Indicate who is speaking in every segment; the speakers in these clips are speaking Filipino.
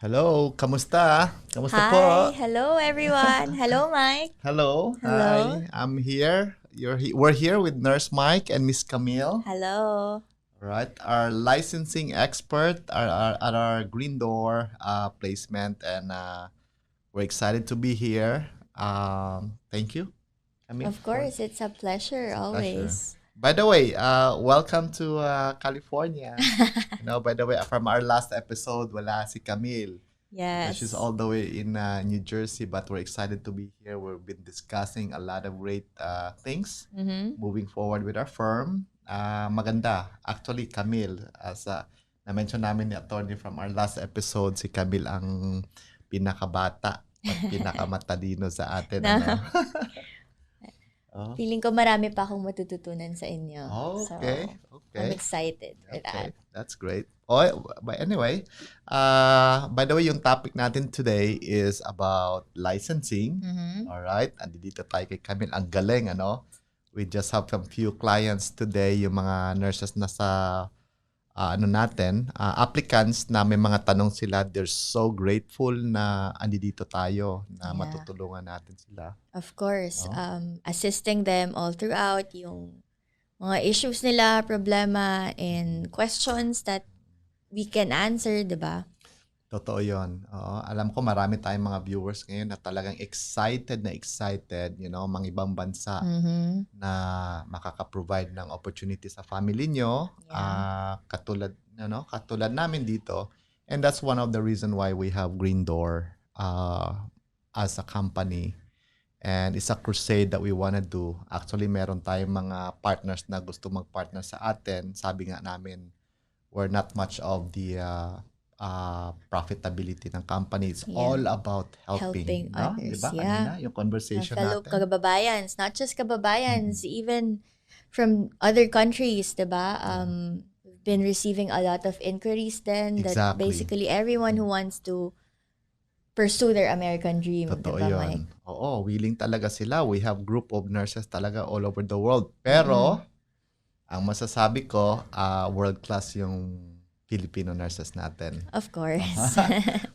Speaker 1: Hello, kamusta? Kamusta
Speaker 2: Hi,
Speaker 1: po?
Speaker 2: hello everyone. Hello, Mike.
Speaker 1: Hello,
Speaker 2: Hello.
Speaker 1: hi. I'm here. We're here with Nurse Mike and Miss Camille.
Speaker 2: Hello.
Speaker 1: Right, our licensing expert at our Green Door placement, and we're excited to be here. Thank you, Camille,
Speaker 2: Of
Speaker 1: for
Speaker 2: course, it's a pleasure
Speaker 1: it's a pleasure.
Speaker 2: always.
Speaker 1: By the way, welcome to California. By the way, from our last episode, wala si Camille. Because she's
Speaker 2: Yes.
Speaker 1: all the way in New Jersey, but we're excited to be here. We've been discussing a lot of great things
Speaker 2: Mm-hmm.
Speaker 1: moving forward with our firm. Maganda. Actually, Camille, as na-mention namin ni attorney from our last episode, si Camille ang pinakabata at pinakamatalino sa atin.
Speaker 2: No,
Speaker 1: Ano? Oh,
Speaker 2: feeling ko marami pa akong matututunan sa inyo. So,
Speaker 1: okay.
Speaker 2: I'm
Speaker 1: Okay.
Speaker 2: excited for that.
Speaker 1: Okay, that's great. Oh, but anyway, by the way, yung topic natin today is about licensing.
Speaker 2: Mm-hmm.
Speaker 1: All right, andito tayo kay Camille. Ang galing, ano? We just have some few clients today, yung mga nurses na sa applicants na may mga tanong sila. They're so grateful na andito tayo na
Speaker 2: Yeah.
Speaker 1: matutulungan natin sila.
Speaker 2: Of course,
Speaker 1: No?
Speaker 2: assisting them all throughout yung mga issues nila, problema, and questions that we can answer, di ba?
Speaker 1: Totoo yun. Oo. Alam ko marami tayong mga viewers ngayon na talagang excited, mga ibang bansa
Speaker 2: Mm-hmm.
Speaker 1: na makaka-provide ng opportunity sa family nyo,
Speaker 2: Yeah.
Speaker 1: katulad namin dito. And that's one of the reason why we have Green Door as a company. And it's a crusade that we wanna do. Actually, meron tayong mga partners na gusto mag-partner sa atin. Sabi nga namin, we're not much of the profitability ng company. It's
Speaker 2: Yeah.
Speaker 1: all about helping.
Speaker 2: Helping
Speaker 1: No?
Speaker 2: others,
Speaker 1: Diba?
Speaker 2: yeah.
Speaker 1: Kanina, yung conversation
Speaker 2: Fellow
Speaker 1: natin.
Speaker 2: kababayans, not just kababayans, even from other countries, diba? We've been receiving a lot of inquiries then that
Speaker 1: Exactly.
Speaker 2: basically everyone who wants to pursue their American dream,
Speaker 1: Totoo
Speaker 2: diba,
Speaker 1: yun.
Speaker 2: Mike?
Speaker 1: Oo, willing talaga sila. We have group of nurses talaga all over the world. Pero, ang masasabi ko, world-class yung Filipino nurses natin.
Speaker 2: Of course.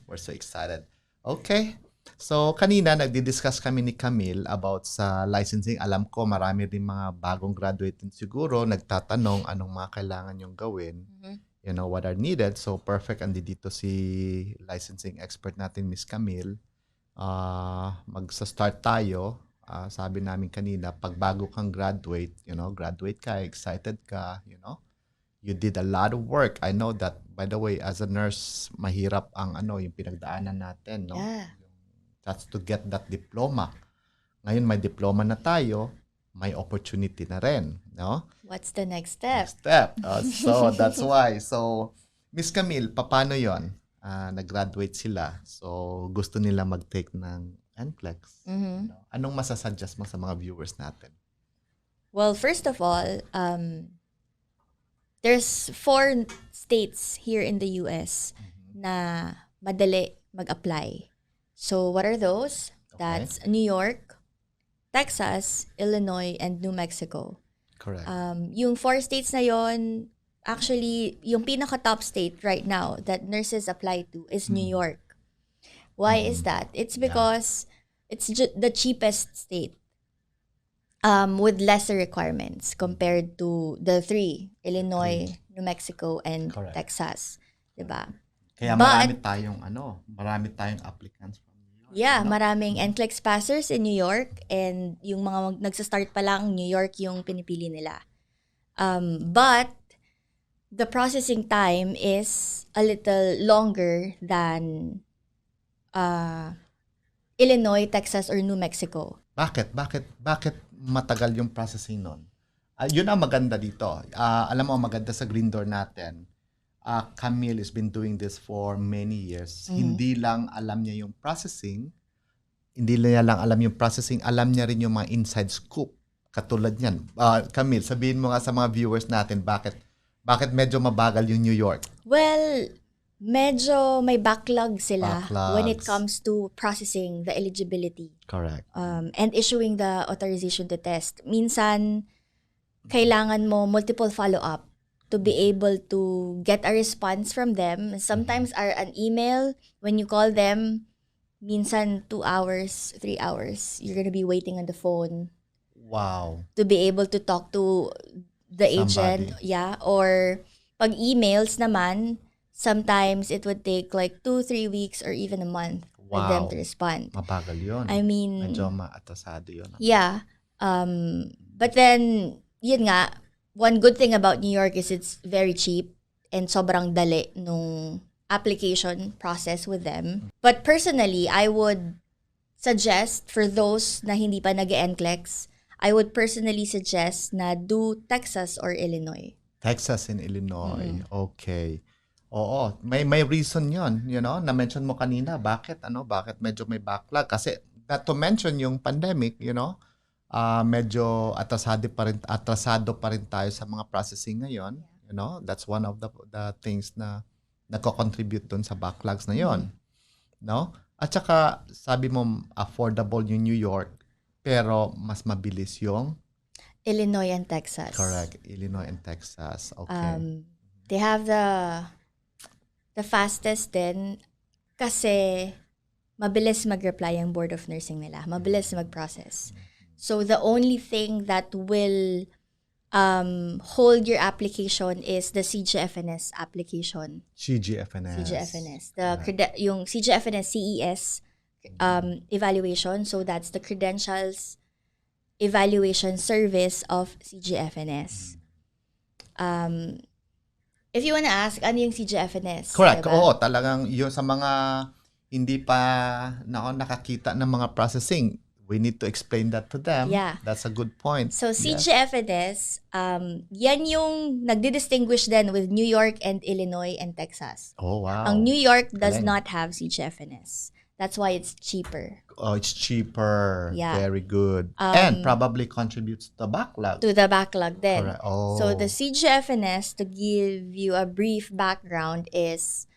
Speaker 1: We're so excited. Okay. So, kanina nagdi-discuss kami ni Camille about sa licensing. Alam ko marami rin mga bagong graduate din siguro nagtatanong anong mga kailangan yung gawin. What are needed. So, perfect. Andito si licensing expert natin, Miss Camille. Magsa-start tayo. Sabi namin kanina, pag bago kang graduate, graduate ka, excited ka, you did a lot of work. I know that, by the way, as a nurse, mahirap ang yung pinagdaanan natin, no?
Speaker 2: Yeah.
Speaker 1: That's to get that diploma. Ngayon may diploma na tayo, may opportunity na rin, no?
Speaker 2: What's the next step?
Speaker 1: So that's why. So, Miss Camille, paano yon? Nag-graduate sila. So, gusto nila mag-take ng NCLEX. Anong masasuggest mo sa mga viewers natin?
Speaker 2: Well, first of all, there's 4 states here in the US na madali mag-apply. So, what are those?
Speaker 1: Okay.
Speaker 2: That's New York, Texas, Illinois, and New Mexico.
Speaker 1: Correct.
Speaker 2: Yung 4 states na yon, actually, yung pinaka-top state right now that nurses apply to is New York. Why is that? It's because it's the cheapest state with lesser requirements compared to the 3, Illinois, New Mexico, and
Speaker 1: Correct.
Speaker 2: Texas. Diba?
Speaker 1: Kaya
Speaker 2: But-
Speaker 1: marami tayong applicants from New York.
Speaker 2: Yeah, maraming NCLEX passers in New York, and yung mga nagsa-start pa lang, New York yung pinipili nila. But the processing time is a little longer than Illinois, Texas, or New Mexico.
Speaker 1: Bakit matagal yung processing nun? Yun ang maganda dito. Alam mo, maganda sa Green Door natin. Camille has been doing this for many years. Hindi lang alam niya yung processing. Alam niya rin yung mga inside scoop. Katulad niyan. Camille, sabihin mo nga sa mga viewers natin, bakit medyo mabagal yung New York?
Speaker 2: Well, medyo may backlog sila when it
Speaker 1: Backlogs.
Speaker 2: comes to processing the eligibility.
Speaker 1: Correct.
Speaker 2: And issuing the authorization to test. Minsan, kailangan mo multiple follow-up to be able to get a response from them. Sometimes an email, when you call them, minsan 2 hours, 3 hours, you're gonna be waiting on the phone
Speaker 1: Wow.
Speaker 2: to be able to talk to the agent.
Speaker 1: Somebody.
Speaker 2: Yeah. Or pag emails naman, sometimes it would take like 2-3 weeks or even a month for them
Speaker 1: Wow.
Speaker 2: to respond.
Speaker 1: Mabagal yun.
Speaker 2: I mean,
Speaker 1: Medyo maatasado yun.
Speaker 2: yeah. But then, yun nga, one good thing about New York is it's very cheap and sobrang dali nung application process with them. But personally, I would suggest for those na hindi pa nag-NCLEX, I would personally suggest na do Texas or Illinois.
Speaker 1: Texas and Illinois. Okay. Oo, may reason 'yon, na-mention mo kanina bakit medyo may backlog kasi not to mention yung pandemic, medyo atrasado pa rin tayo sa mga processing ngayon, That's one of the things na nagko-contribute dun sa backlogs na 'yon, no? At saka sabi mo affordable yung New York pero mas mabilis yung
Speaker 2: Illinois and Texas.
Speaker 1: Correct, Illinois and Texas. Okay.
Speaker 2: They have the fastest din kasi mabilis mag-reply ang Board of Nursing nila. Mabilis mag-process. So the only thing that will hold your application is the CGFNS application.
Speaker 1: CGFNS.
Speaker 2: Yung CGFNS CES evaluation. So that's the Credentials Evaluation Service of CGFNS. If you wanna ask, ano yung CGFNS?
Speaker 1: Correct.
Speaker 2: Diba?
Speaker 1: Oo, talagang yun sa mga hindi pa nakakita ng mga processing, we need to explain that to them.
Speaker 2: Yeah.
Speaker 1: That's a good point.
Speaker 2: So CGFNS, yan yung nagdi-distinguish din with New York and Illinois and Texas.
Speaker 1: Oh, wow.
Speaker 2: Ang New York does
Speaker 1: Galing.
Speaker 2: not have CGFNS. That's why it's cheaper.
Speaker 1: Oh, it's cheaper.
Speaker 2: Yeah.
Speaker 1: Very good. And probably contributes to the backlog.
Speaker 2: To the backlog then.
Speaker 1: Correct. Oh.
Speaker 2: So the CGFNS, to give you a brief background, is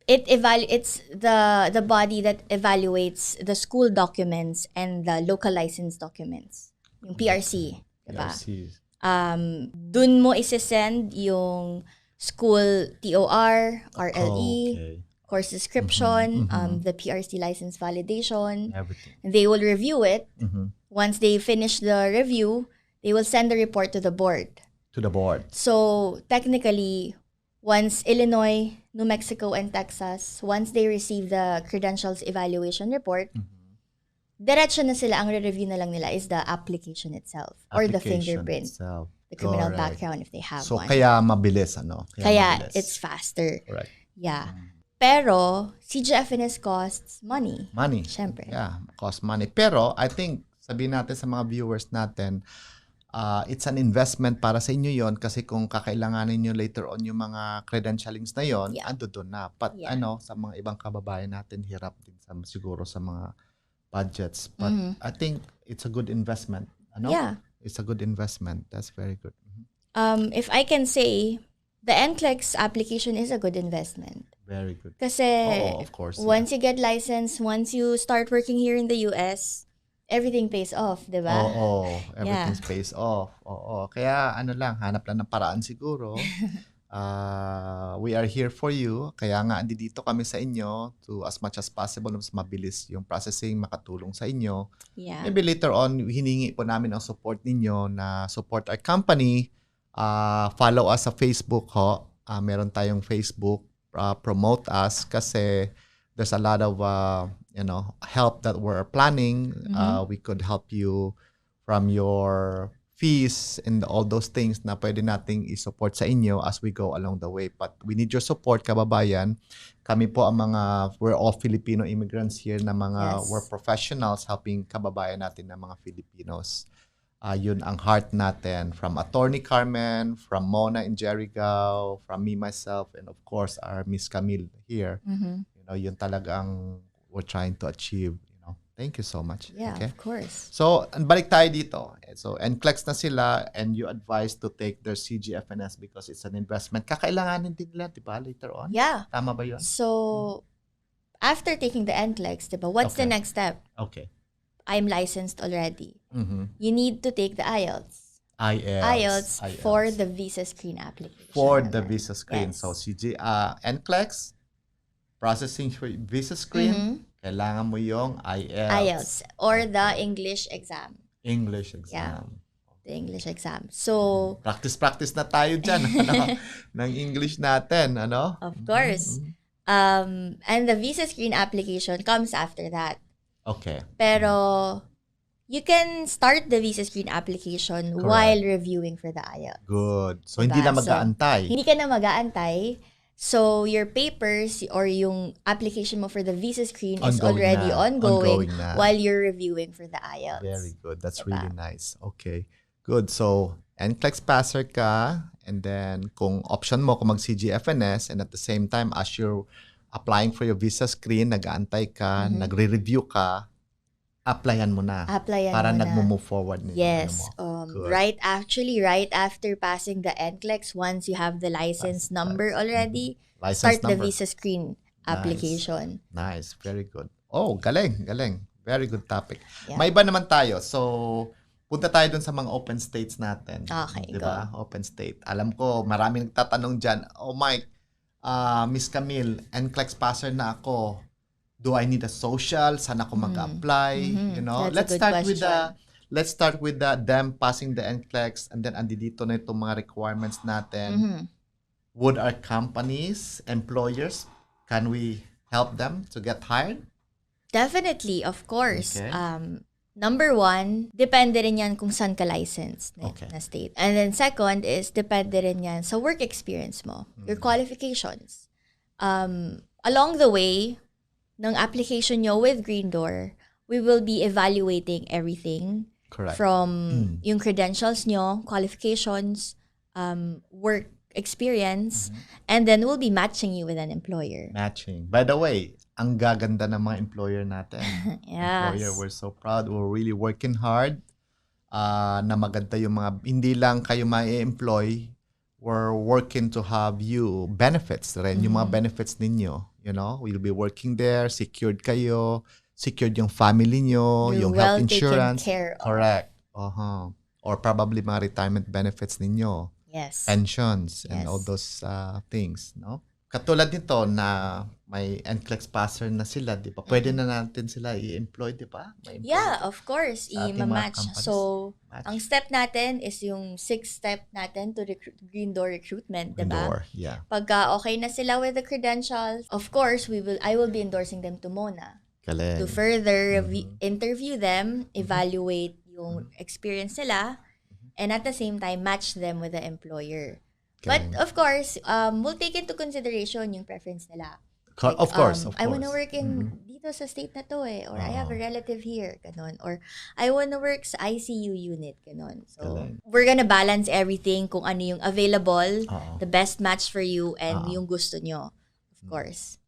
Speaker 2: it's the body that evaluates the school documents and the local license documents. Yung PRC, diba?
Speaker 1: PRC.
Speaker 2: Dun mo isesend yung school TOR, RLE,
Speaker 1: Okay.
Speaker 2: course description, the PRC license validation.
Speaker 1: Everything.
Speaker 2: They will review it.
Speaker 1: Mhm.
Speaker 2: Once they finish the review, they will send the report to the board.
Speaker 1: To the board.
Speaker 2: So, technically, once Illinois, New Mexico, and Texas, once they receive the credentials evaluation report, diretso na sila, ang re-review na lang nila is the application itself or the
Speaker 1: Application
Speaker 2: fingerprint,
Speaker 1: itself.
Speaker 2: the criminal
Speaker 1: Correct.
Speaker 2: background if they have
Speaker 1: So,
Speaker 2: one.
Speaker 1: kaya mabilis,
Speaker 2: Kaya
Speaker 1: mabilis.
Speaker 2: it's faster.
Speaker 1: Correct.
Speaker 2: Yeah. Pero, CGFNS costs money.
Speaker 1: Money.
Speaker 2: Siyempre.
Speaker 1: Yeah, cost money. Pero, I think, sabihin natin sa mga viewers natin, it's an investment para sa inyo yon kasi kung kakailanganin nyo later on yung mga credentialings na yon,
Speaker 2: Yeah.
Speaker 1: ando doon na. But
Speaker 2: Yeah.
Speaker 1: sa mga ibang kababayan natin, hirap din siguro sa mga budgets. But I think it's a good investment.
Speaker 2: Yeah.
Speaker 1: It's a good investment. That's very good.
Speaker 2: If I can say, the NCLEX application is a good investment.
Speaker 1: Very good.
Speaker 2: Kasi
Speaker 1: Oo, of course,
Speaker 2: once you get licensed, once you start working here in the US, everything pays off, di ba?
Speaker 1: Oo, everything pays off. Oo, kaya hanap lang ng paraan siguro. We are here for you. Kaya nga, dito kami sa inyo to as much as possible mas mabilis yung processing, makatulong sa inyo.
Speaker 2: Yeah.
Speaker 1: Maybe later on, hiningi po namin ang support ninyo na support our company. Follow us sa Facebook ho. Meron tayong Facebook. Promote us kasi there's a lot of help that we're planning. We could help you from your fees and all those things na pwede nating i-support sa inyo as we go along the way. But we need your support, kababayan. Kami po we're all Filipino immigrants here na
Speaker 2: Yes.
Speaker 1: we're professionals helping kababayan natin na mga Filipinos. Yun ang heart natin. From Attorney Carmen, from Mona and Jericho, from me, myself, and of course, our Miss Camille here. Yun talagang we're trying to achieve. Thank you so much.
Speaker 2: Yeah,
Speaker 1: Okay?
Speaker 2: of course.
Speaker 1: So, balik tayo dito. So, NCLEX na sila and you advise to take their CGFNS because it's an investment. Kakailanganin din nila, di ba, later on?
Speaker 2: Yeah.
Speaker 1: Tama ba yun?
Speaker 2: So, after taking the NCLEX, diba, what's the
Speaker 1: Okay.
Speaker 2: next step?
Speaker 1: Okay.
Speaker 2: I'm licensed already.
Speaker 1: Mhm.
Speaker 2: You need to take the IELTS. IELTS for the visa screen application.
Speaker 1: For the visa screen.
Speaker 2: Yes.
Speaker 1: So, NCLEX, processing for visa screen, kailangan mo yung
Speaker 2: IELTS or the English exam.
Speaker 1: English exam.
Speaker 2: The English exam. So,
Speaker 1: Practice na tayo dyan, ng English natin, ano?
Speaker 2: Of course. And the visa screen application comes after that.
Speaker 1: Okay.
Speaker 2: Pero, you can start the visa screen application while reviewing for the IELTS.
Speaker 1: Good. So, hindi na mag-aantay.
Speaker 2: Hindi ka na mag-aantay. So, your papers or yung application mo for the visa screen is already ongoing while you're reviewing for the IELTS.
Speaker 1: Very good. That's really nice. Okay. Good. So, NCLEX passer ka, and then kung option mo kung mag-CGFNS, and at the same time, as you're applying for your visa screen, nag-aantay ka, nagre-review ka, applyan mo na. Para nag-move forward.
Speaker 2: Yes. Right after passing the NCLEX, once you have the license number already, start the visa screen application.
Speaker 1: Nice. Very good. Oh, galing. Very good topic.
Speaker 2: Yeah.
Speaker 1: May iba naman tayo. So, punta tayo dun sa mga open states natin.
Speaker 2: Okay,
Speaker 1: diba? Open state. Alam ko, maraming nagtatanong dyan, oh Mike, Miss Camille, NCLEX passer na ako. Do I need a social? Saan ako mag-apply? You know, let's start with them passing the NCLEX, and then andito na itong mga requirements natin. Would our companies, employers, can we help them to get hired?
Speaker 2: Definitely, of course.
Speaker 1: Okay.
Speaker 2: Number one, depende rin yan kung saan ka licensed na state. And then second is, depende rin yan sa work experience mo, your qualifications. Along the way, ng application nyo with Green Door, we will be evaluating everything.
Speaker 1: Correct.
Speaker 2: From yung credentials nyo, qualifications, work experience, and then we'll be matching you with an employer.
Speaker 1: Matching. By the way, ang gaganda ng mga employer natin.
Speaker 2: Yes.
Speaker 1: Employer, we're so proud. We're really working hard. Na maganda yung mga, hindi lang kayo ma-employ, we're working to have you benefits rin, yung mga benefits ninyo. You know, we'll be working there, secured kayo, secured yung family nyo, yung health insurance.
Speaker 2: Taken care of.
Speaker 1: Correct. Or probably mga retirement benefits ninyo.
Speaker 2: Yes.
Speaker 1: Pensions and all those things, no? Katulad nito na may NCLEX passer na sila, di ba? Pwede na natin sila i-employ, di ba?
Speaker 2: Yeah, of course. I-match. So,
Speaker 1: Match.
Speaker 2: ang step natin is yung 6th step natin to Green Door recruitment, di ba?
Speaker 1: Yeah.
Speaker 2: Pagka okay na sila with the credentials, of course, I will be endorsing them to Mona.
Speaker 1: Galing.
Speaker 2: To further interview them, evaluate yung experience nila, and at the same time, match them with the employer. But of course, we'll take into consideration yung preference nila. Like,
Speaker 1: of course.
Speaker 2: I want to work in dito sa state na to or I have a relative here, ganon. Or I want to work sa ICU unit, ganon. So, we're gonna balance everything kung ano yung available, the best match for you, and yung gusto nyo, of course.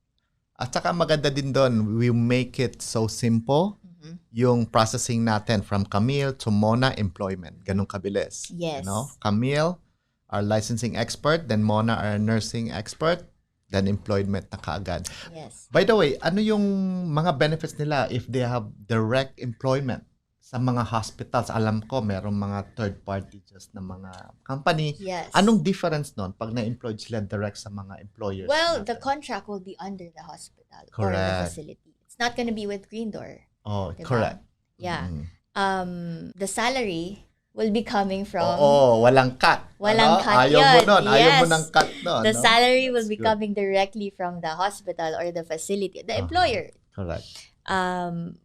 Speaker 1: At saka maganda din doon, we make it so simple, yung processing natin from Camille to Mona employment. Ganun kabilis.
Speaker 2: Yes.
Speaker 1: You know? Camille, our licensing expert, then Mona, our nursing expert, then employment na kaagad.
Speaker 2: Yes.
Speaker 1: By the way, ano yung mga benefits nila if they have direct employment sa mga hospitals? Alam ko, merong mga third party just na mga company.
Speaker 2: Yes.
Speaker 1: Anong difference nun pag na-employed sila direct sa mga employers?
Speaker 2: Well,
Speaker 1: natin?
Speaker 2: the contract will be under the hospital or
Speaker 1: Correct.
Speaker 2: the facility. It's not gonna be with Green Door.
Speaker 1: Oh,
Speaker 2: Diba?
Speaker 1: correct.
Speaker 2: Yeah. The salary will be coming from...
Speaker 1: walang cut.
Speaker 2: Walang cut
Speaker 1: Ayaw
Speaker 2: yun.
Speaker 1: mo nun. Ayaw mo
Speaker 2: Yes.
Speaker 1: ng cut nun.
Speaker 2: The
Speaker 1: no?
Speaker 2: salary will
Speaker 1: That's
Speaker 2: be
Speaker 1: good.
Speaker 2: coming directly from the hospital or the facility, the employer.
Speaker 1: Correct.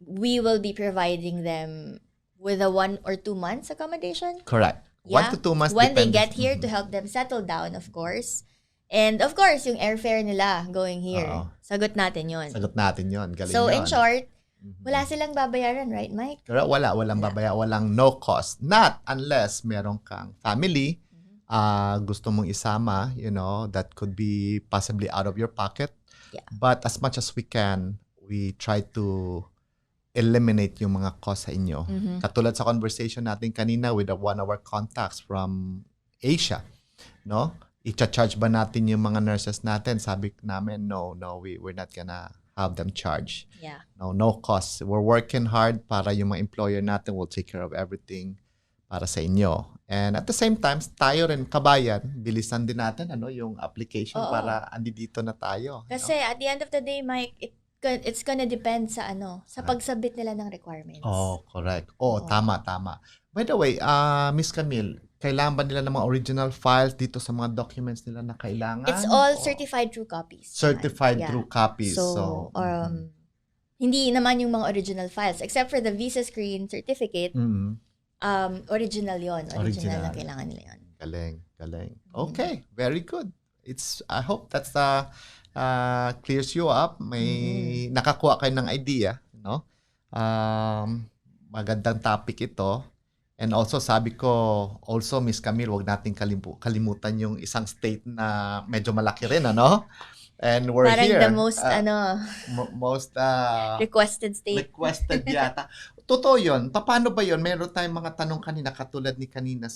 Speaker 2: We will be providing them with a 1 or 2 months accommodation.
Speaker 1: Correct.
Speaker 2: Yeah.
Speaker 1: 1 to 2 months
Speaker 2: When they
Speaker 1: depende.
Speaker 2: get here to help them settle down, of course. And of course, yung airfare nila going here. Sagot natin yun.
Speaker 1: Sagot natin yun. Galing
Speaker 2: So,
Speaker 1: yun.
Speaker 2: in short, wala silang babayaran, right, Mike?
Speaker 1: Pero walang babaya, walang no cost. Not unless meron kang family, gusto mong isama, you know, that could be possibly out of your pocket.
Speaker 2: Yeah.
Speaker 1: But as much as we can, we try to eliminate yung mga cost sa inyo. Katulad sa conversation natin kanina with one of our contacts from Asia, no? I-charge ba natin yung mga nurses natin? Sabi namin, no, we're not gonna have them charge.
Speaker 2: Yeah.
Speaker 1: No cost. We're working hard para yung mga employer natin will take care of everything. para sa inyo. And at the same time, tayo rin, kabayan, bilisan din natin yung application
Speaker 2: Oo.
Speaker 1: para dito na tayo.
Speaker 2: Kasi at the end of the day, Mike, it's gonna depend sa sa pagsabit nila ng requirements.
Speaker 1: Oh, correct. Tama. By the way, Miss Camille, kailangan ba nila ng mga original files dito sa mga documents nila na kailangan?
Speaker 2: It's all certified true copies.
Speaker 1: Certified
Speaker 2: Yeah.
Speaker 1: true copies.
Speaker 2: So, hindi naman yung mga original files. Except for the visa screen certificate, original yon. Original na kailangan nila yon.
Speaker 1: Galing. Okay, very good. I hope that's clears you up. May nakakuha kayo ng idea, no? Magandang topic ito. And also, sabi ko, Miss Camille, wag nating kalimutan yung isang state na medyo malaki rin, ano? And we're
Speaker 2: Parang
Speaker 1: here.
Speaker 2: the most,
Speaker 1: most
Speaker 2: requested state.
Speaker 1: Requested yata. Totoo yun. Paano ba yun? Meron tayong mga tanong kanina, katulad ni kanina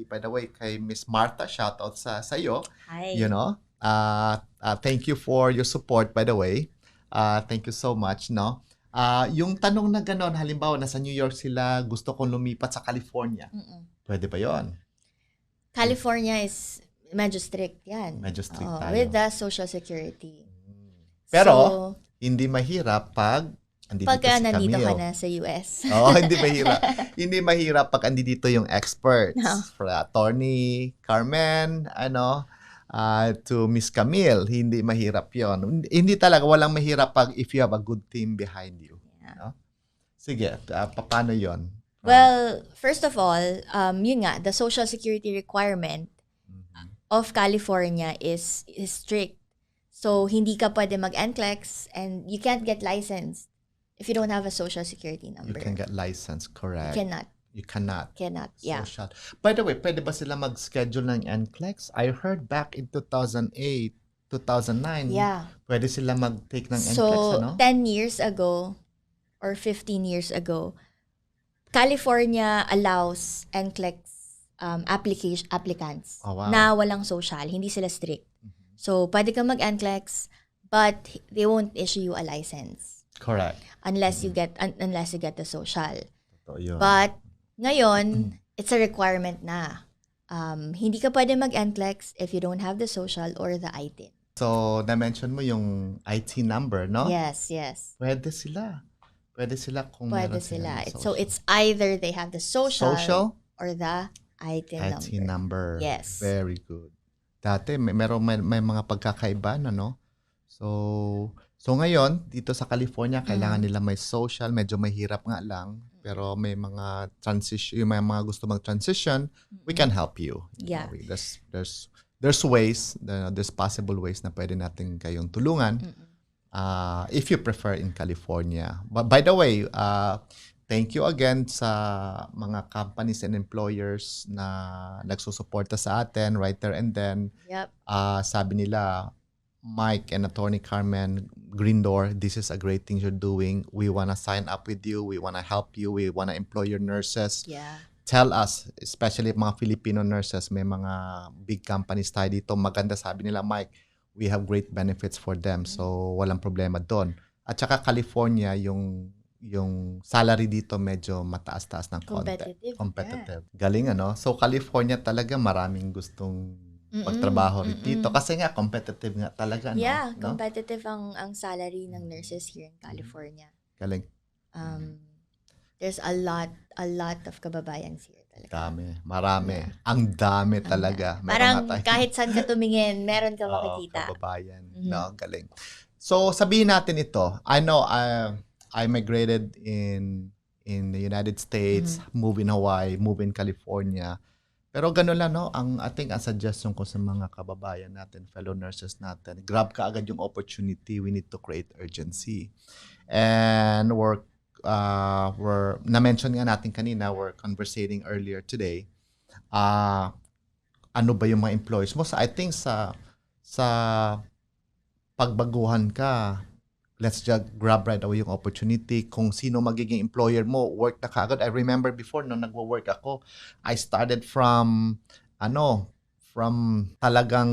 Speaker 1: by the way, kay Miss Martha, shoutout sa iyo.
Speaker 2: Hi.
Speaker 1: Thank you for your support, by the way. Thank you so much, no? Yung tanong na gano'n, halimbawa, nasa New York sila, gusto kong lumipat sa California. Pwede ba yun?
Speaker 2: California is medyo strict yan.
Speaker 1: Medyo strict tayo.
Speaker 2: With the Social Security.
Speaker 1: Pero, hindi mahirap pag
Speaker 2: nandito ka na sa US.
Speaker 1: Hindi mahirap. Hindi mahirap pag andito yung experts.
Speaker 2: No.
Speaker 1: For Attorney Carmen, to Miss Camille, hindi mahirap yon. Hindi talaga, walang mahirap if you have a good team behind you.
Speaker 2: Yeah.
Speaker 1: No? Sige, paano yon?
Speaker 2: Well, first of all, yun nga, the Social Security requirement of California is strict. So, hindi ka pwede mag-NCLEX and you can't get licensed if you don't have a Social Security number.
Speaker 1: You can get licensed, correct. You cannot.
Speaker 2: Yeah.
Speaker 1: Social. By the way, pwede ba sila mag-schedule ng NCLEX? I heard back in 2008, 2009, pwede sila mag-take ng NCLEX,
Speaker 2: So, 10 years ago or 15 years ago, California allows NCLEX applicants na walang social. Hindi sila strict. So, pwede kang mag-NCLEX, but they won't issue you a license.
Speaker 1: Correct.
Speaker 2: Unless you get the social.
Speaker 1: Yun.
Speaker 2: But ngayon, it's a requirement na. Hindi ka pwede mag-NCLEX if you don't have the social or the ITIN.
Speaker 1: So, na-mention mo yung IT number, no?
Speaker 2: Yes.
Speaker 1: Pwede sila kung meron sila.
Speaker 2: So, it's either they have the social or the ITIN
Speaker 1: number.
Speaker 2: Yes.
Speaker 1: Very good. Dati, may mga pagkakaiba na, no? So ngayon, dito sa California, kailangan nila may social. Medyo mahirap nga lang. Pero may mga may mga gusto mag-transition, we can help you.
Speaker 2: Yeah.
Speaker 1: There's ways, there's possible ways na pwede natin kayong tulungan if you prefer in California. But by the way, thank you again sa mga companies and employers na nagsusuporta sa atin right there and then.
Speaker 2: Yep.
Speaker 1: Sabi nila, Mike and Attorney Carmen, Green Door, this is a great thing you're doing. We want to sign up with you. We want to help you. We want to employ your nurses.
Speaker 2: Yeah.
Speaker 1: Tell us, especially mga Filipino nurses, may mga big companies tayo dito. Maganda, sabi nila, Mike, we have great benefits for them. So, walang problema doon. At saka California, yung salary dito medyo mataas-taas ng konti. Competitive. Yeah. Galing, ano? So, California talaga maraming gustong pagtrabaho dito. Kasi nga, competitive nga talaga.
Speaker 2: Yeah,
Speaker 1: no?
Speaker 2: competitive ang salary ng nurses here in California.
Speaker 1: Galing.
Speaker 2: There's a lot of kababayans here talaga.
Speaker 1: Marami. Yeah. Ang dami talaga.
Speaker 2: Parang kahit saan ka tumingin, meron ka makikita.
Speaker 1: Kababayan. No, galing. So, sabihin natin ito. I know I migrated in the United States, move in Hawaii, move in California. Pero gano'n lang, no? I think ang suggestion ko sa mga kababayan natin, fellow nurses natin, grab ka agad yung opportunity. We need to create urgency. And na-mention nga natin kanina, we're conversating earlier today, ano ba yung mga employees mo? So I think sa pagbaguhan ka, let's just grab right away yung opportunity. Kung sino magiging employer mo, work na kaagad. I remember before, nung nagwo-work ako, I started from talagang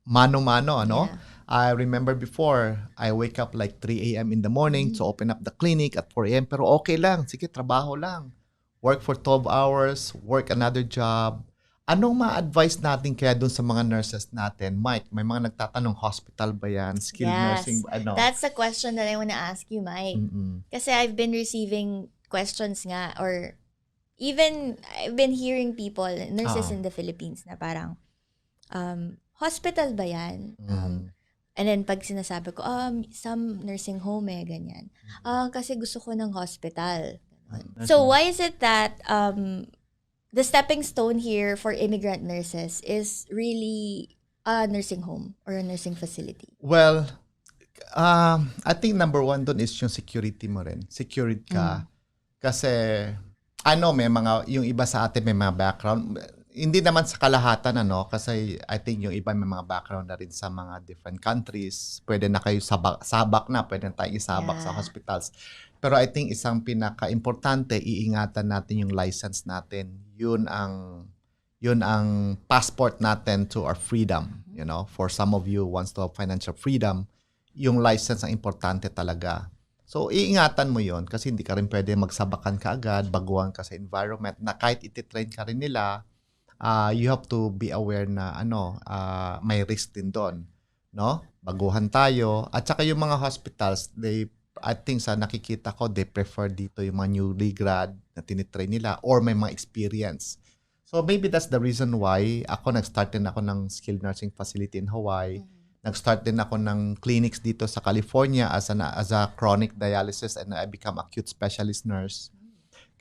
Speaker 1: mano-mano, ano?
Speaker 2: Yeah.
Speaker 1: I remember before, I wake up like 3 a.m. in the morning to open up the clinic at 4 a.m. Pero okay lang. Sige, trabaho lang. work for 12 hours, work another job. Anong ma-advise natin kaya dun sa mga nurses natin? Mike, may mga nagtatanong, hospital ba yan? Skilled nursing
Speaker 2: Yes.
Speaker 1: ba? Ano?
Speaker 2: That's the question that I want to ask you, Mike.
Speaker 1: Mm-mm.
Speaker 2: Kasi I've been receiving questions nga, or even I've been hearing people, nurses in the Philippines, na parang, hospital ba yan? And then pag sinasabi ko, some nursing home ganyan. Kasi gusto ko ng hospital. So why is it that the stepping stone here for immigrant nurses is really a nursing home or a nursing facility?
Speaker 1: Well, I think number one dun is yung security mo rin. Secured ka. Kasi, may mga, yung iba sa atin may mga background. Hindi naman sa kalahatan, kasi I think yung iba may mga background na rin sa mga different countries. Pwede na kayo sabak na, pwede na tayo isabak sa hospitals. Pero I think isang pinaka-importante, iingatan natin yung license natin. Yun ang passport natin to our freedom. For some of you wants to have financial freedom, yung license ang importante talaga. So, iingatan mo yun kasi hindi ka rin pwede magsabakan ka agad, baguhan ka sa environment na kahit ititrain ka rin nila, you have to be aware na may risk din doon. Baguhan tayo. At saka yung mga hospitals, I think sa nakikita ko, they prefer dito yung mga newly grad na tinitrain nila or may mga experience. So maybe that's the reason why nag-start din ako ng skilled nursing facility in Hawaii. Nag-start din ako ng clinics dito sa California as a chronic dialysis, and I become acute specialist nurse.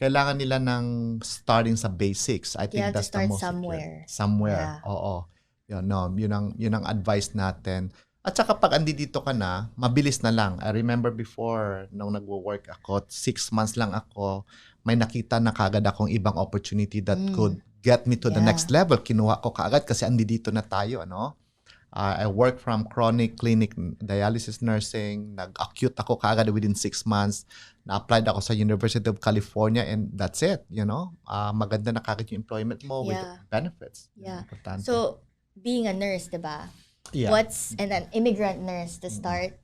Speaker 1: Kailangan nila ng starting sa basics. I think that's the most somewhere.
Speaker 2: Yeah.
Speaker 1: Oo. Yun ang advice natin. At saka pag dito ka na, mabilis na lang. I remember before, nung nagwo-work ako, 6 months lang ako, may nakita na kagad akong ibang opportunity that could get me to the next level. Kinuha ko kaagad kasi dito na tayo, I work from chronic clinic dialysis nursing. Nag-acute ako kaagad within 6 months. Na-applied ako sa University of California, and that's it, Maganda na kagad yung employment mo with benefits.
Speaker 2: Yeah.
Speaker 1: Importante.
Speaker 2: So, being a nurse, diba?
Speaker 1: Yeah.
Speaker 2: And an immigrant nurse to start,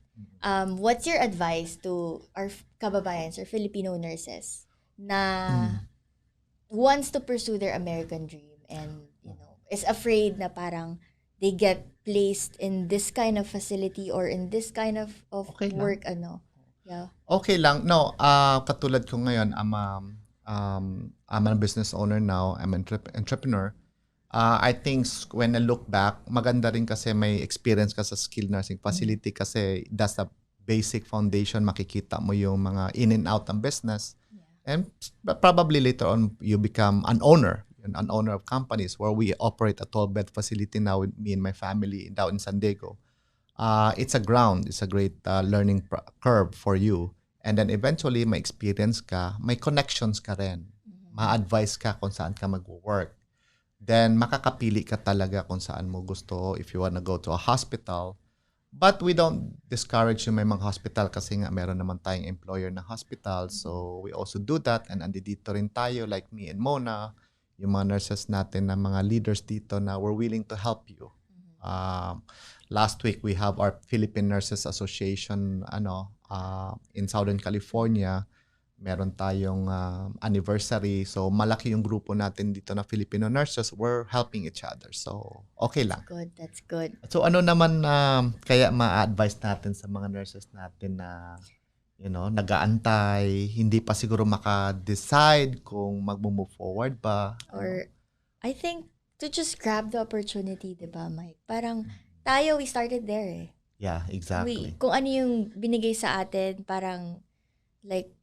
Speaker 2: what's your advice to our kababayans or Filipino nurses na wants to pursue their American dream and is afraid na parang they get placed in this kind of facility or in this kind of work Yeah.
Speaker 1: Okay lang. No, katulad ko ngayon, I'm a business owner now. I'm an entrepreneur. I think when I look back, maganda rin kasi may experience ka sa skilled nursing facility kasi that's the basic foundation. Makikita mo yung mga in and out ng business. And probably later on, you become an owner of companies where we operate a 12-bed facility now with me and my family down in San Diego. It's a great learning curve for you. And then eventually, may experience ka, may connections ka rin. Ma-advise ka kung saan ka mag-work. Then, makakapili ka talaga kung saan mo gusto if you wanna go to a hospital. But we don't discourage yung may mga hospital kasi nga meron naman tayong employer na hospital. So, we also do that. And andito rin tayo like me and Mona, yung mga nurses natin na mga leaders dito na we're willing to help you. Last week, we have our Philippine Nurses Association in Southern California. Meron tayong anniversary. So, malaki yung grupo natin dito na Filipino nurses. We're helping each other. So, okay lang.
Speaker 2: That's good.
Speaker 1: So, ano naman kaya ma-advise natin sa mga nurses natin na nag-aantay, hindi pa siguro maka-decide kung mag-move forward ba?
Speaker 2: Or, I think, to just grab the opportunity, diba, Mike? Parang, tayo, we started there
Speaker 1: Yeah, exactly.
Speaker 2: Kung ano yung binigay sa atin, parang, like,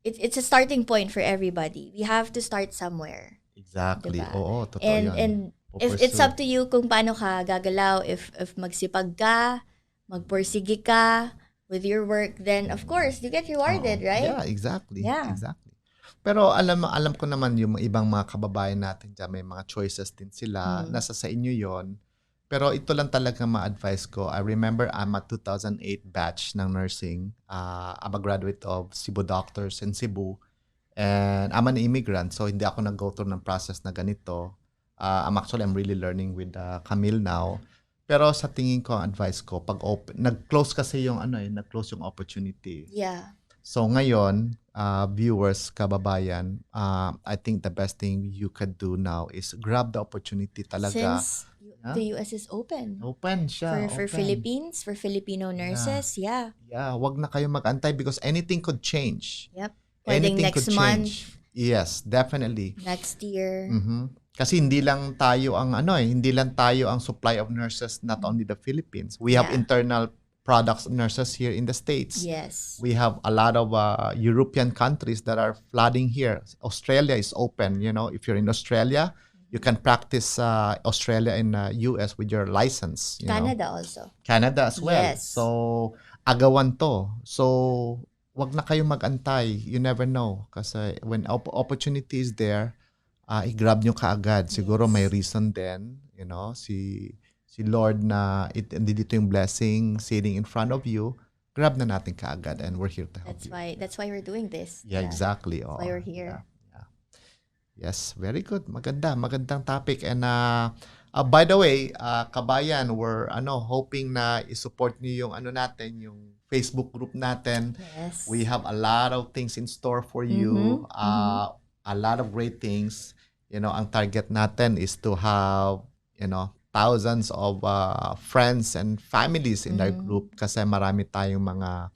Speaker 2: it's a starting point for everybody. We have to start somewhere.
Speaker 1: Exactly.
Speaker 2: Diba?
Speaker 1: Oo, totoo
Speaker 2: And,
Speaker 1: yan.
Speaker 2: and if it's up to you kung paano ka gagalaw, if magsipag ka, magpursige ka with your work, then of course, you get rewarded, right?
Speaker 1: Yeah, exactly.
Speaker 2: Yeah.
Speaker 1: Exactly. Pero alam ko naman yung ibang mga kababayan natin dyan, may mga choices din sila. Nasa sa inyo yon. Pero ito lang talaga ma-advise ko. I remember I'm a 2008 batch ng nursing. I'm a graduate of Cebu Doctors in Cebu. And I'm an immigrant, so hindi ako nag-go through ng process na ganito. I'm really learning with Camille now. Pero sa tingin ko, ang advice ko, pag nag-close kasi yung nag-close yung opportunity.
Speaker 2: Yeah.
Speaker 1: So ngayon, viewers, kababayan, I think the best thing you could do now is grab the opportunity talaga.
Speaker 2: Since
Speaker 1: Yeah.
Speaker 2: the US is open.
Speaker 1: Open siya,
Speaker 2: For
Speaker 1: open.
Speaker 2: Philippines, for Filipino nurses, yeah.
Speaker 1: Yeah, wag na kayo mag-antay because anything could change.
Speaker 2: Yep. Pwedeng
Speaker 1: Anything
Speaker 2: next
Speaker 1: could change.
Speaker 2: month,
Speaker 1: Yes, definitely.
Speaker 2: next year.
Speaker 1: Kasi hindi lang tayo ang hindi lang tayo ang supply of nurses, not only the Philippines. We have
Speaker 2: Yeah.
Speaker 1: internal products nurses here in the States.
Speaker 2: Yes.
Speaker 1: We have a lot of European countries that are flooding here. Australia is open. If you're in Australia, you can practice Australia and US with your license.
Speaker 2: Canada also.
Speaker 1: Canada as well.
Speaker 2: Yes.
Speaker 1: So, agawan to. So, wag na kayo mag-antay. You never know. Kasi when opportunity is there, i-grab nyo kaagad. Siguro may reason din. Si Lord na dito yung blessing sitting in front of you, grab na natin kaagad and we're here to help you.
Speaker 2: That's why we're doing this.
Speaker 1: Yeah, exactly.
Speaker 2: That's why we're here.
Speaker 1: Yeah. Yes, very good. Magandang topic. And by the way, kabayan, we're hoping na i-support niyo yung natin, yung Facebook group natin.
Speaker 2: Yes.
Speaker 1: We have a lot of things in store for you. A lot of great things. Ang target natin is to have, thousands of friends and families in our group kasi marami tayong mga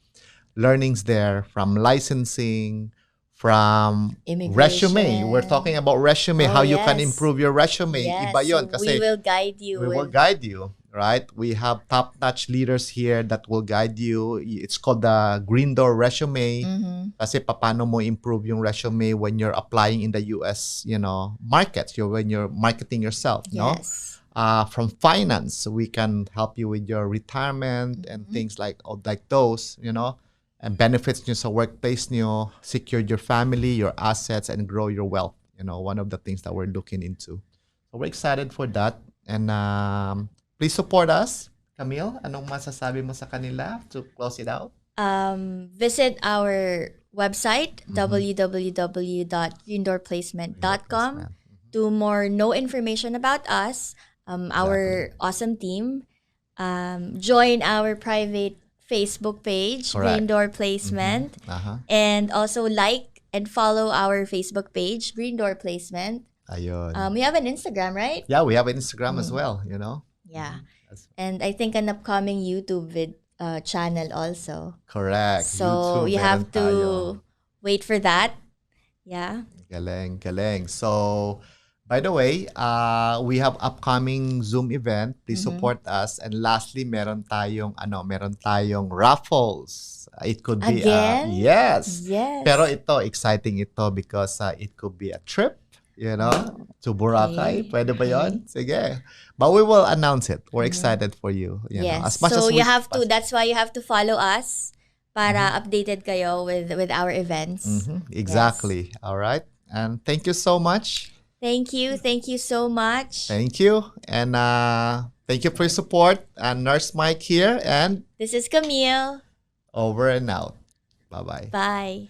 Speaker 1: learnings there from licensing, from resume. We're talking about resume, how you can improve your resume.
Speaker 2: Yes.
Speaker 1: Iba yun kasi
Speaker 2: we will guide you.
Speaker 1: we will guide you, right? We have top-notch leaders here that will guide you. It's called the Green Door Resume. Kasi paano mo improve yung resume when you're applying in the US, markets, when you're marketing yourself, no?
Speaker 2: Yes.
Speaker 1: From finance, we can help you with your retirement and things like those, and benefits nyo sa workplace nyo, secure your family, your assets, and grow your wealth. One of the things that we're looking into. So we're excited for that. And please support us. Camille, anong masasabi mo sa kanila to close it out?
Speaker 2: Visit our website, www.greendoorplacement.com, to know information about us. Our awesome team. Join our private Facebook page, Green Door Placement, and also like and follow our Facebook page, Green Door Placement.
Speaker 1: Ayun.
Speaker 2: We have an Instagram, right?
Speaker 1: Yeah, we have an Instagram as well,
Speaker 2: Yeah. And I think an upcoming YouTube channel also.
Speaker 1: Correct.
Speaker 2: So
Speaker 1: YouTube,
Speaker 2: you have to
Speaker 1: tayo.
Speaker 2: wait for that. Yeah.
Speaker 1: Galing. So, by the way, we have upcoming Zoom event. Please support us. And lastly, meron tayong raffles. It could be
Speaker 2: Again?
Speaker 1: Yes. Pero
Speaker 2: Yes.
Speaker 1: exciting ito because it could be a trip, to Boracay.
Speaker 2: Okay.
Speaker 1: Pwede ba 'yon? Sige. But we will announce it. We're excited for you,
Speaker 2: Yes.
Speaker 1: as much
Speaker 2: So
Speaker 1: as
Speaker 2: you have to. That's why you have to follow us para updated kayo with our events.
Speaker 1: Exactly. All right. And thank you so much.
Speaker 2: Thank you so much.
Speaker 1: Thank you. And thank you for your support. And Nurse Mike here. And
Speaker 2: This is Camille.
Speaker 1: over and out. Bye-bye.
Speaker 2: Bye.